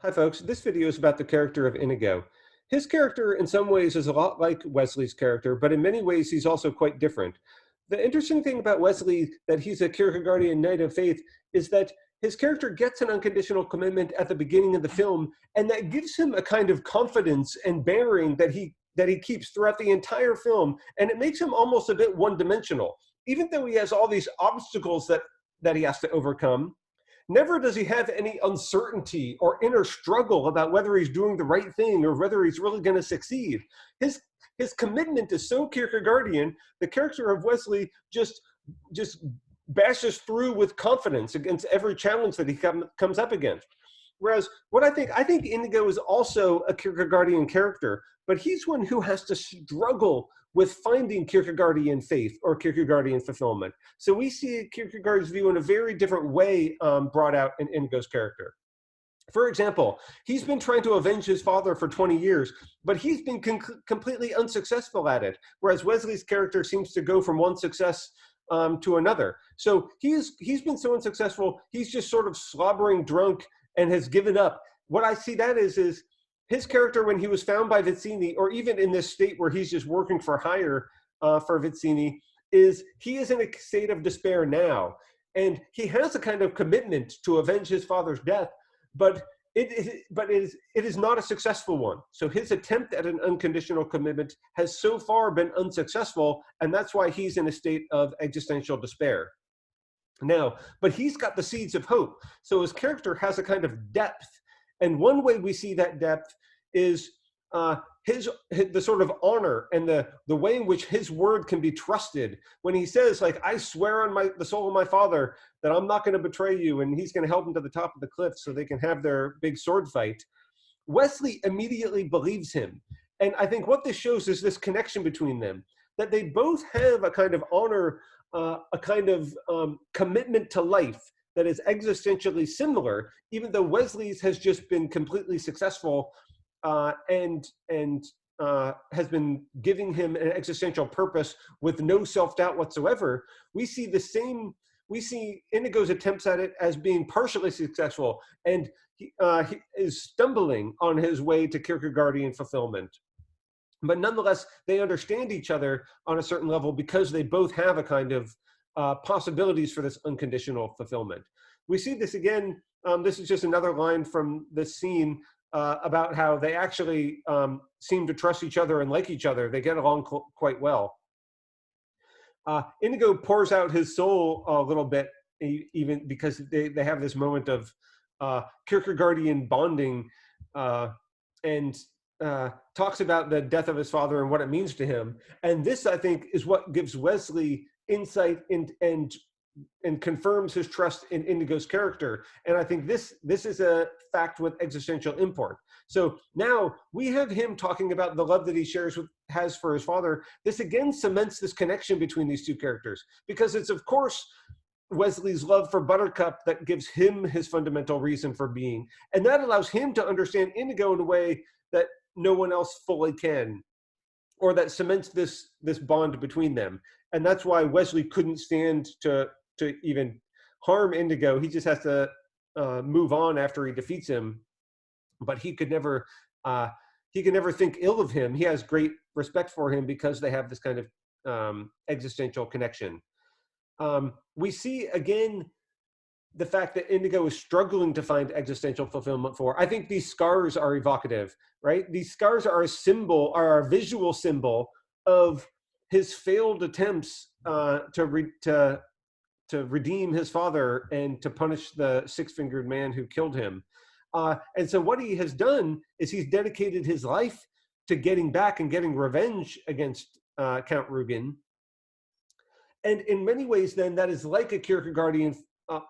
Hi, folks. This video is about the character of Inigo. His character, in some ways, is a lot like Wesley's character, but in many ways, he's also quite different. The interesting thing about Wesley, that he's a Kierkegaardian knight of faith, is that his character gets an unconditional commitment at the beginning of the film, and that gives him a kind of confidence and bearing that he keeps throughout the entire film, and it makes him almost a bit one-dimensional. Even though he has all these obstacles that he has to overcome, never does he have any uncertainty or inner struggle about whether he's doing the right thing or whether he's really going to succeed. His his commitment is so Kierkegaardian. The character of Wesley just bashes through with confidence against every challenge that he comes up against. Whereas what I think Inigo is also a Kierkegaardian character, but he's one who has to struggle with finding Kierkegaardian faith or Kierkegaardian fulfillment. So we see Kierkegaard's view in a very different way brought out in Inigo's character. For example, he's been trying to avenge his father for 20 years, but he's been completely unsuccessful at it, whereas Wesley's character seems to go from one success to another. So he's been so unsuccessful, he's just sort of slobbering drunk and has given up. What I see that is his character when he was found by Vizzini, or even in this state where he's just working for hire for Vizzini, is he is in a state of despair now. And he has a kind of commitment to avenge his father's death, but it is not a successful one. So his attempt at an unconditional commitment has so far been unsuccessful, and that's why he's in a state of existential despair. Now, but he's got the seeds of hope. So his character has a kind of depth. And one way we see that depth is the sort of honor and the way in which his word can be trusted when he says, like, I swear on the soul of my father that I'm not going to betray you, and he's going to help him to the top of the cliff so they can have their big sword fight. Wesley immediately believes him. And I think what this shows is this connection between them, that they both have a kind of honor, a kind of commitment to life that is existentially similar, even though Wesley's has just been completely successful and has been giving him an existential purpose with no self-doubt whatsoever. We see Inigo's attempts at it as being partially successful, and he is stumbling on his way to Kierkegaardian fulfillment. But nonetheless, they understand each other on a certain level because they both have a kind of possibilities for this unconditional fulfillment. We see this again. This is just another line from this scene about how they actually seem to trust each other and like each other. They get along quite well. Inigo pours out his soul a little bit, even because they have this moment of Kierkegaardian bonding, and talks about the death of his father and what it means to him. And this, I think, is what gives Wesley insight and confirms his trust in Inigo's character. And I think this is a fact with existential import. So now we have him talking about the love that he has for his father. This again cements this connection between these two characters, because it's, of course, Wesley's love for Buttercup that gives him his fundamental reason for being. And that allows him to understand Inigo in a way that no one else fully can, or that cements this bond between them. And that's why Wesley couldn't stand to even harm Inigo. He just has to move on after he defeats him. But he could never think ill of him. He has great respect for him because they have this kind of existential connection. We see again the fact that Inigo is struggling to find existential fulfillment for. I think these scars are evocative, right? These scars are a visual symbol of his failed attempts to redeem his father and to punish the six-fingered man who killed him. And so what he has done is he's dedicated his life to getting back and getting revenge against Count Rugen. And in many ways, then, that is like a Kierkegaardian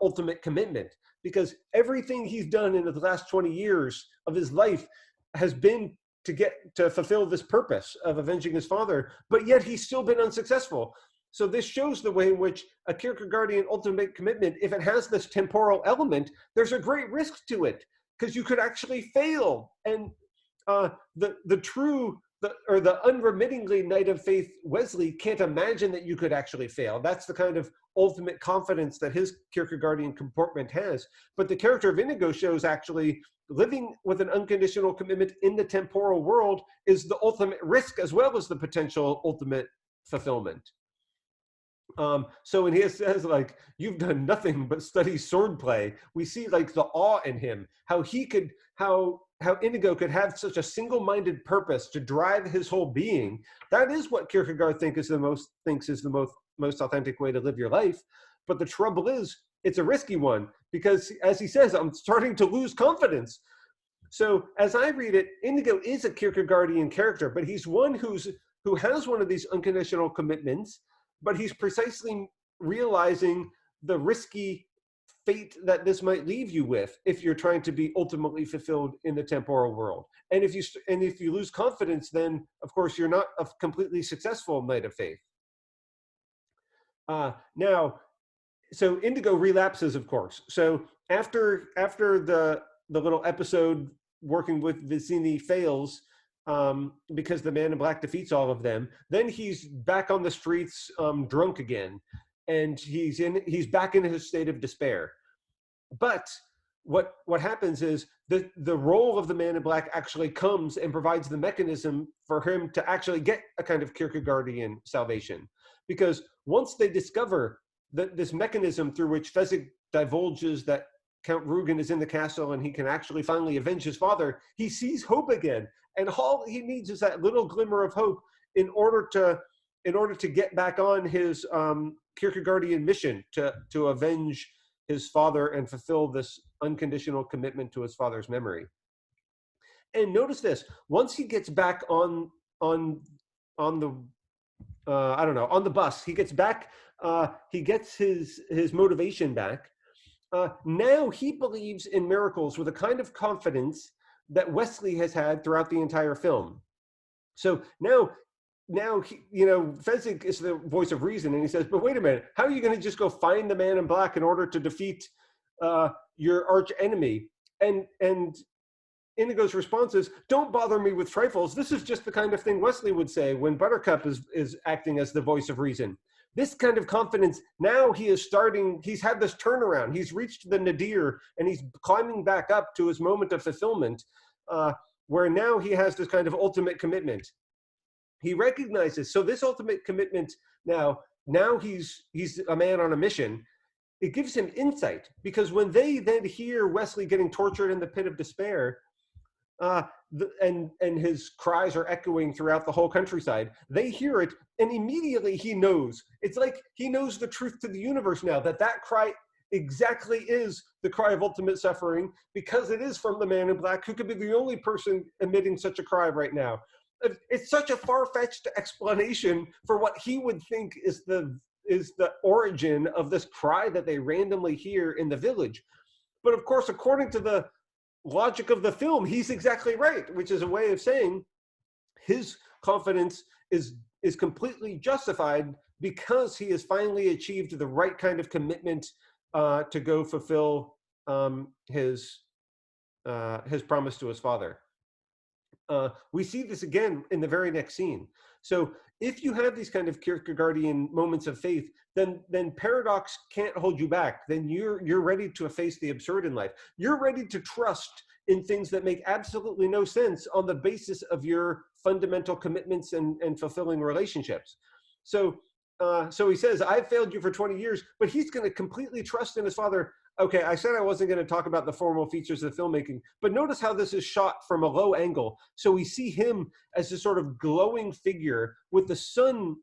ultimate commitment, because everything he's done in the last 20 years of his life has been to fulfill this purpose of avenging his father, but yet he's still been unsuccessful. So this shows the way in which a Kierkegaardian ultimate commitment, if it has this temporal element, there's a great risk to it, because you could actually fail. And the unremittingly knight of faith Wesley can't imagine that you could actually fail. That's the kind of ultimate confidence that his Kierkegaardian comportment has. But the character of Inigo shows actually living with an unconditional commitment in the temporal world is the ultimate risk as well as the potential ultimate fulfillment. So when he says like, you've done nothing but study swordplay, we see like the awe in him, how he could, how Inigo could have such a single-minded purpose to drive his whole being. That is what Kierkegaard thinks is the most authentic way to live your life. But the trouble is, it's a risky one, because as he says, I'm starting to lose confidence. So as I read it, Inigo is a Kierkegaardian character, but he's one who has one of these unconditional commitments, but he's precisely realizing the risky fate that this might leave you with if you're trying to be ultimately fulfilled in the temporal world. And if you lose confidence, then of course you're not a completely successful knight of faith. Now, so Indigo relapses, of course. So after the little episode working with Vicini fails, because the man in black defeats all of them, then he's back on the streets, drunk again, and he's back in his state of despair. But what happens is the role of the man in black actually comes and provides the mechanism for him to actually get a kind of Kierkegaardian salvation, because once they discover that this mechanism through which Fezzik divulges that Count Rugen is in the castle and he can actually finally avenge his father, he sees hope again. And all he needs is that little glimmer of hope in order to get back on his Kierkegaardian mission to avenge his father and fulfill this unconditional commitment to his father's memory. And notice this: once he gets back on the on the bus, he gets back. He gets his motivation back. Now he believes in miracles with a kind of confidence that Wesley has had throughout the entire film. So now he, Fezzik is the voice of reason, and he says, but wait a minute, how are you going to just go find the man in black in order to defeat your arch enemy? And Inigo's response is, don't bother me with trifles. This is just the kind of thing Wesley would say when Buttercup is acting as the voice of reason. This kind of confidence, now he's had this turnaround. He's reached the nadir and he's climbing back up to his moment of fulfillment, where now he has this kind of ultimate commitment. He recognizes, so this ultimate commitment now he's a man on a mission. It gives him insight, because when they then hear Wesley getting tortured in the pit of despair, and his cries are echoing throughout the whole countryside, they hear it, and immediately he knows. It's like he knows the truth to the universe now, that cry exactly is the cry of ultimate suffering, because it is from the man in black, who could be the only person emitting such a cry right now. It's such a far-fetched explanation for what he would think is the origin of this cry that they randomly hear in the village. But of course, according to the logic of the film, he's exactly right, which is a way of saying his confidence is completely justified because he has finally achieved the right kind of commitment to go fulfill his promise to his father. We see this again in the very next scene. So if you have these kind of Kierkegaardian moments of faith, then paradox can't hold you back. Then you're ready to face the absurd in life. You're ready to trust in things that make absolutely no sense on the basis of your fundamental commitments and fulfilling relationships. So he says, I've failed you for 20 years, but he's going to completely trust in his father. Okay, I said I wasn't going to talk about the formal features of the filmmaking, but notice how this is shot from a low angle. So we see him as a sort of glowing figure with the sun.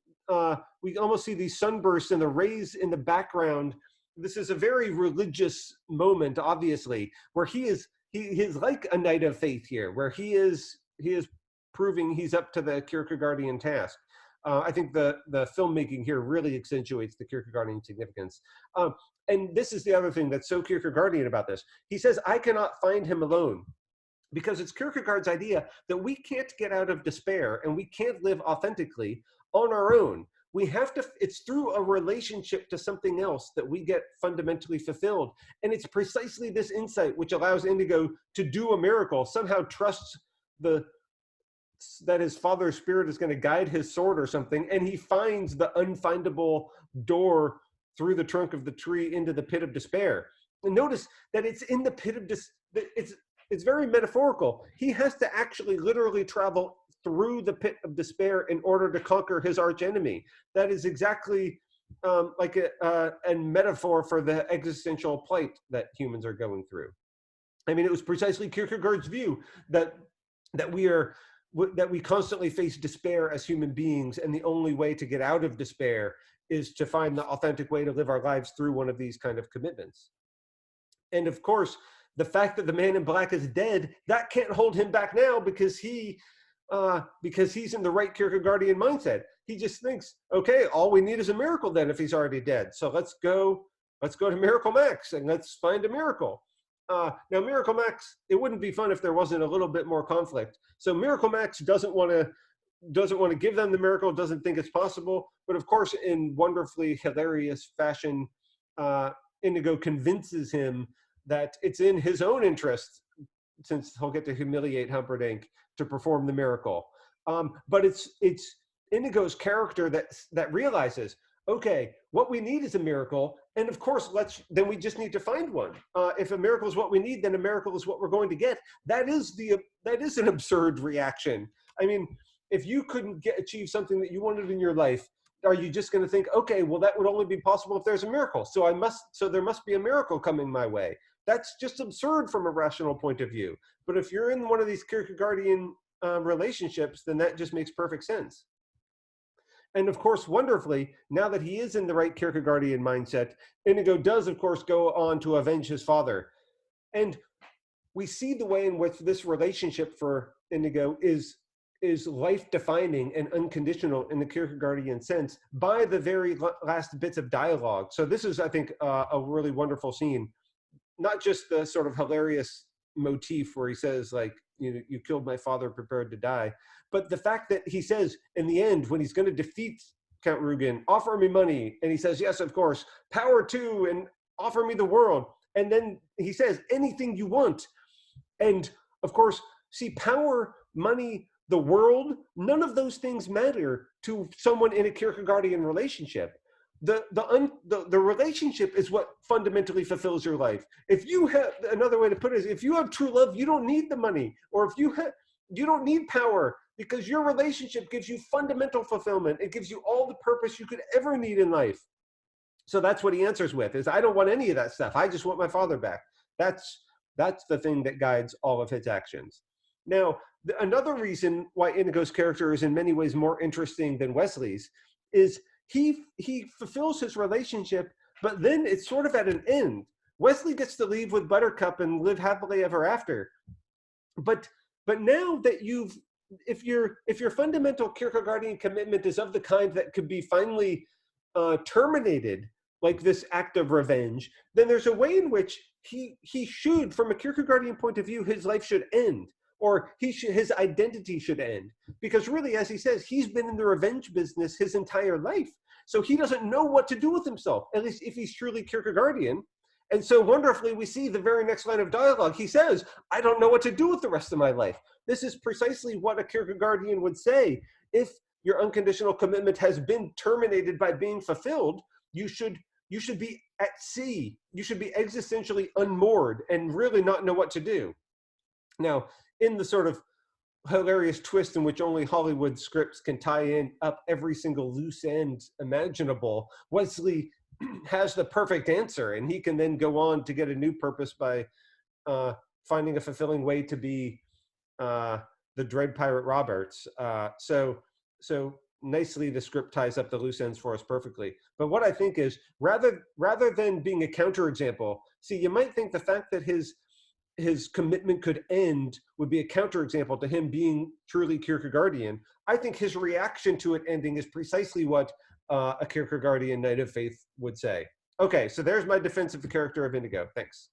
We almost see these sunbursts and the rays in the background. This is a very religious moment, obviously, where he is like a knight of faith here, where he is proving he's up to the Kierkegaardian task. I think the filmmaking here really accentuates the Kierkegaardian significance. And this is the other thing that's so Kierkegaardian about this. He says, I cannot find him alone, because it's Kierkegaard's idea that we can't get out of despair and we can't live authentically on our own. We have to, it's through a relationship to something else that we get fundamentally fulfilled. And it's precisely this insight which allows Inigo to do a miracle, somehow trusts that his father's spirit is going to guide his sword or something, and he finds the unfindable door through the trunk of the tree into the pit of despair. And notice that it's in the pit of it's very metaphorical. He has to actually literally travel through the pit of despair in order to conquer his archenemy. That is exactly like a metaphor for the existential plight that humans are going through. I mean, it was precisely Kierkegaard's view that that we are that we constantly face despair as human beings, and the only way to get out of despair is to find the authentic way to live our lives through one of these kind of commitments. And of course, the fact that the man in black is dead, that can't hold him back now because he's in the right Kierkegaardian mindset. He just thinks, okay, all we need is a miracle then if he's already dead. So let's go to Miracle Max and let's find a miracle. Now, Miracle Max, it wouldn't be fun if there wasn't a little bit more conflict. So Miracle Max doesn't want to give them the miracle, doesn't think it's possible. But of course, in wonderfully hilarious fashion, Inigo convinces him that it's in his own interest, since he'll get to humiliate Humperdinck, to perform the miracle. But it's Inigo's character that realizes, okay, what we need is a miracle, and of course, then we just need to find one. If a miracle is what we need, then a miracle is what we're going to get. That is an absurd reaction. I mean, if you couldn't achieve something that you wanted in your life, are you just going to think, okay, well, that would only be possible if there's a miracle, so there must be a miracle coming my way? That's just absurd from a rational point of view. But if you're in one of these Kierkegaardian relationships, then that just makes perfect sense. And of course, wonderfully, now that he is in the right Kierkegaardian mindset, Inigo does, of course, go on to avenge his father. And we see the way in which this relationship for Inigo is life-defining and unconditional in the Kierkegaardian sense by the very last bits of dialogue. So this is, I think, a really wonderful scene. Not just the sort of hilarious motif where he says, like, you killed my father, prepared to die, but the fact that he says in the end, when he's going to defeat Count Rugen, offer me money, and he says, yes, of course, power too, and offer me the world, and then he says, anything you want. And of course, see, power, money, the world, none of those things matter to someone in a Kierkegaardian relationship. The relationship is what fundamentally fulfills your life. If you have, another way to put it is, if you have true love, you don't need the money, or if you don't need power, because your relationship gives you fundamental fulfillment. It gives you all the purpose you could ever need in life. So that's what he answers with, is I don't want any of that stuff. I just want my father back. That's the thing that guides all of his actions. Now, another reason why Inigo's character is in many ways more interesting than Wesley's is he fulfills his relationship, but then it's sort of at an end. Wesley gets to leave with Buttercup and live happily ever after. But now that if your fundamental Kierkegaardian commitment is of the kind that could be finally terminated, like this act of revenge, then there's a way in which he should, from a Kierkegaardian point of view, his life should end, or his identity should end. Because really, as he says, he's been in the revenge business his entire life. So he doesn't know what to do with himself, at least if he's truly Kierkegaardian. And so wonderfully, we see the very next line of dialogue. He says, I don't know what to do with the rest of my life. This is precisely what a Kierkegaardian would say. If your unconditional commitment has been terminated by being fulfilled, you should be at sea. You should be existentially unmoored and really not know what to do. Now, in the sort of hilarious twist in which only Hollywood scripts can tie in up every single loose end imaginable, Wesley has the perfect answer, and he can then go on to get a new purpose by finding a fulfilling way to be the Dread Pirate Roberts. So nicely, the script ties up the loose ends for us perfectly. But what I think is, rather than being a counterexample, see, you might think the fact that his commitment could end would be a counterexample to him being truly Kierkegaardian. I think his reaction to it ending is precisely what a Kierkegaardian knight of faith would say. Okay, so there's my defense of the character of Inigo. Thanks.